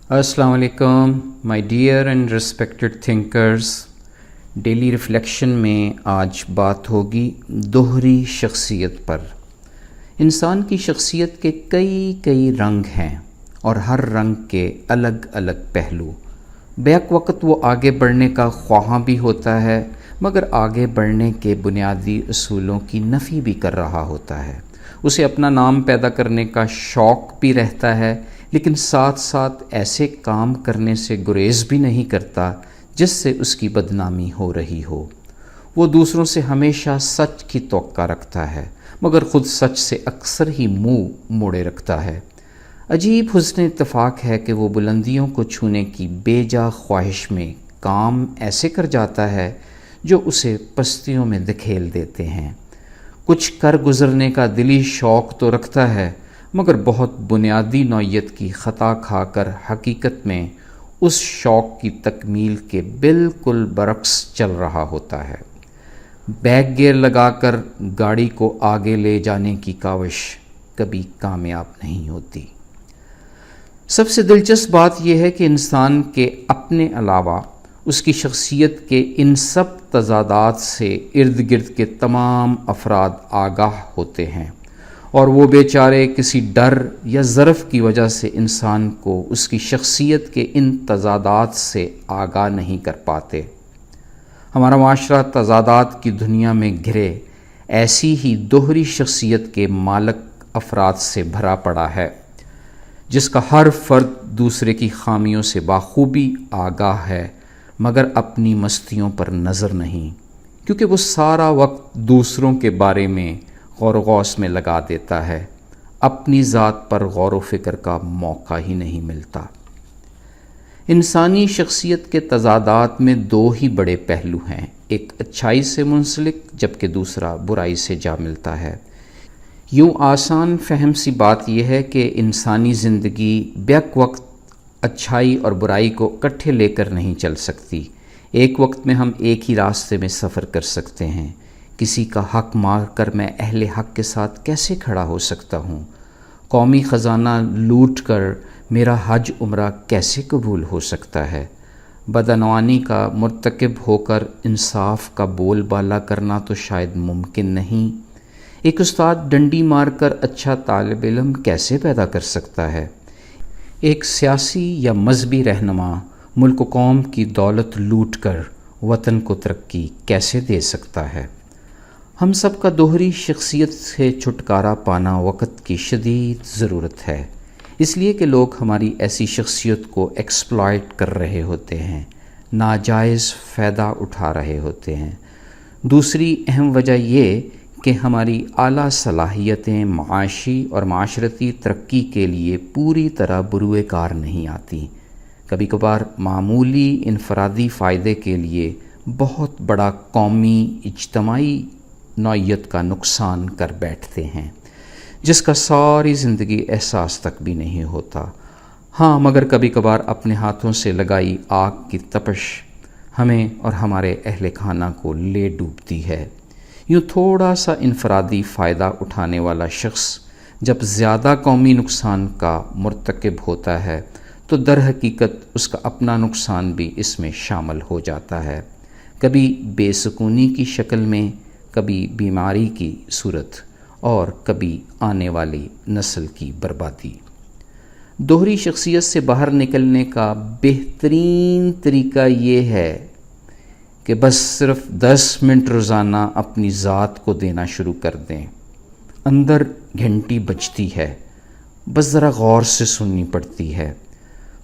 السلام علیکم my dear and respected thinkers. Daily reflection میں آج بات ہوگی دوہری شخصیت پر. انسان کی شخصیت کے کئی رنگ ہیں اور ہر رنگ کے الگ الگ پہلو. بیک وقت وہ آگے بڑھنے کا خواہاں بھی ہوتا ہے مگر آگے بڑھنے کے بنیادی اصولوں کی نفی بھی کر رہا ہوتا ہے. اسے اپنا نام پیدا کرنے کا شوق بھی رہتا ہے لیکن ساتھ ساتھ ایسے کام کرنے سے گریز بھی نہیں کرتا جس سے اس کی بدنامی ہو رہی ہو. وہ دوسروں سے ہمیشہ سچ کی توقع رکھتا ہے مگر خود سچ سے اکثر ہی منہ موڑے رکھتا ہے. عجیب حسن اتفاق ہے کہ وہ بلندیوں کو چھونے کی بے جا خواہش میں کام ایسے کر جاتا ہے جو اسے پستیوں میں دھکیل دیتے ہیں. کچھ کر گزرنے کا دلی شوق تو رکھتا ہے مگر بہت بنیادی نوعیت کی خطا کھا کر حقیقت میں اس شوق کی تکمیل کے بالکل برعکس چل رہا ہوتا ہے. بیک گیئر لگا کر گاڑی کو آگے لے جانے کی کاوش کبھی کامیاب نہیں ہوتی. سب سے دلچسپ بات یہ ہے کہ انسان کے اپنے علاوہ اس کی شخصیت کے ان سب تضادات سے ارد گرد کے تمام افراد آگاہ ہوتے ہیں اور وہ بیچارے کسی ڈر یا ظرف کی وجہ سے انسان کو اس کی شخصیت کے ان تضادات سے آگاہ نہیں کر پاتے. ہمارا معاشرہ تضادات کی دنیا میں گھرے ایسی ہی دوہری شخصیت کے مالک افراد سے بھرا پڑا ہے جس کا ہر فرد دوسرے کی خامیوں سے بخوبی آگاہ ہے مگر اپنی مستیوں پر نظر نہیں، کیونکہ وہ سارا وقت دوسروں کے بارے میں غور و غوص میں لگا دیتا ہے. اپنی ذات پر غور و فکر کا موقع ہی نہیں ملتا. انسانی شخصیت کے تضادات میں دو ہی بڑے پہلو ہیں، ایک اچھائی سے منسلک جبکہ دوسرا برائی سے جا ملتا ہے. یوں آسان فہم سی بات یہ ہے کہ انسانی زندگی بیک وقت اچھائی اور برائی کو اکٹھے لے کر نہیں چل سکتی. ایک وقت میں ہم ایک ہی راستے میں سفر کر سکتے ہیں. کسی کا حق مار کر میں اہل حق کے ساتھ کیسے کھڑا ہو سکتا ہوں؟ قومی خزانہ لوٹ کر میرا حج عمرہ کیسے قبول ہو سکتا ہے؟ بدعنوانی کا مرتکب ہو کر انصاف کا بول بالا کرنا تو شاید ممکن نہیں. ایک استاد ڈنڈی مار کر اچھا طالب علم کیسے پیدا کر سکتا ہے؟ ایک سیاسی یا مذہبی رہنما ملک و قوم کی دولت لوٹ کر وطن کو ترقی کیسے دے سکتا ہے؟ ہم سب کا دوہری شخصیت سے چھٹکارا پانا وقت کی شدید ضرورت ہے، اس لیے کہ لوگ ہماری ایسی شخصیت کو ایکسپلائٹ کر رہے ہوتے ہیں، ناجائز فائدہ اٹھا رہے ہوتے ہیں. دوسری اہم وجہ یہ کہ ہماری اعلیٰ صلاحیتیں معاشی اور معاشرتی ترقی کے لیے پوری طرح بروئے کار نہیں آتی. کبھی کبھار معمولی انفرادی فائدے کے لیے بہت بڑا قومی اجتماعی نوعیت کا نقصان کر بیٹھتے ہیں جس کا ساری زندگی احساس تک بھی نہیں ہوتا. ہاں مگر کبھی کبھار اپنے ہاتھوں سے لگائی آگ کی تپش ہمیں اور ہمارے اہل خانہ کو لے ڈوبتی ہے. یوں تھوڑا سا انفرادی فائدہ اٹھانے والا شخص جب زیادہ قومی نقصان کا مرتکب ہوتا ہے تو در حقیقت اس کا اپنا نقصان بھی اس میں شامل ہو جاتا ہے، کبھی بے سکونی کی شکل میں، کبھی بیماری کی صورت اور کبھی آنے والی نسل کی بربادی. دوہری شخصیت سے باہر نکلنے کا بہترین طریقہ یہ ہے کہ بس صرف 10 منٹ روزانہ اپنی ذات کو دینا شروع کر دیں. اندر گھنٹی بجتی ہے، بس ذرا غور سے سننی پڑتی ہے.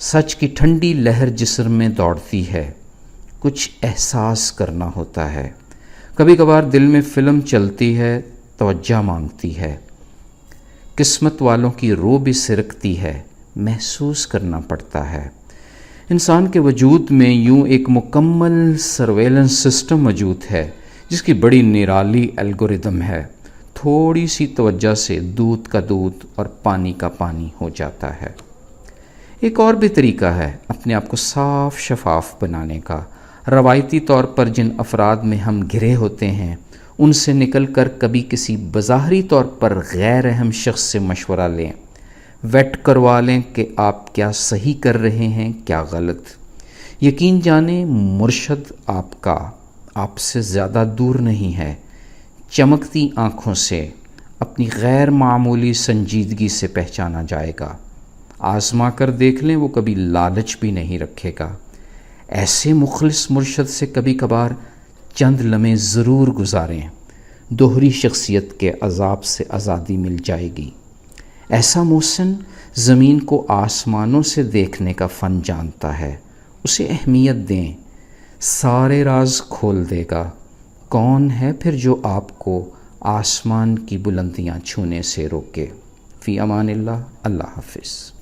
سچ کی ٹھنڈی لہر جسم میں دوڑتی ہے، کچھ احساس کرنا ہوتا ہے. کبھی کبھار دل میں فلم چلتی ہے، توجہ مانگتی ہے. قسمت والوں کی روح بھی سرکتی ہے، محسوس کرنا پڑتا ہے. انسان کے وجود میں یوں ایک مکمل سرویلنس سسٹم موجود ہے جس کی بڑی نرالی الگوریدم ہے. تھوڑی سی توجہ سے دودھ کا دودھ اور پانی کا پانی ہو جاتا ہے. ایک اور بھی طریقہ ہے اپنے آپ کو صاف شفاف بنانے کا. روایتی طور پر جن افراد میں ہم گھرے ہوتے ہیں ان سے نکل کر کبھی کسی بظاہری طور پر غیر اہم شخص سے مشورہ لیں. ویٹ کروا لیں کہ آپ کیا صحیح کر رہے ہیں کیا غلط۔ یقین جانیں مرشد آپ کا آپ سے زیادہ دور نہیں ہے، چمکتی آنکھوں سے اپنی غیر معمولی سنجیدگی سے پہچانا جائے گا۔ آزما کر دیکھ لیں، وہ کبھی لالچ بھی نہیں رکھے گا۔ ایسے مخلص مرشد سے کبھی کبھار چند لمحے ضرور گزاریں، دوہری شخصیت کے عذاب سے آزادی مل جائے گی۔ ایسا محسن زمین کو آسمانوں سے دیکھنے کا فن جانتا ہے، اسے اہمیت دیں، سارے راز کھول دے گا۔ کون ہے پھر جو آپ کو آسمان کی بلندیاں چھونے سے روکے؟ فی امان اللہ، اللہ حافظ۔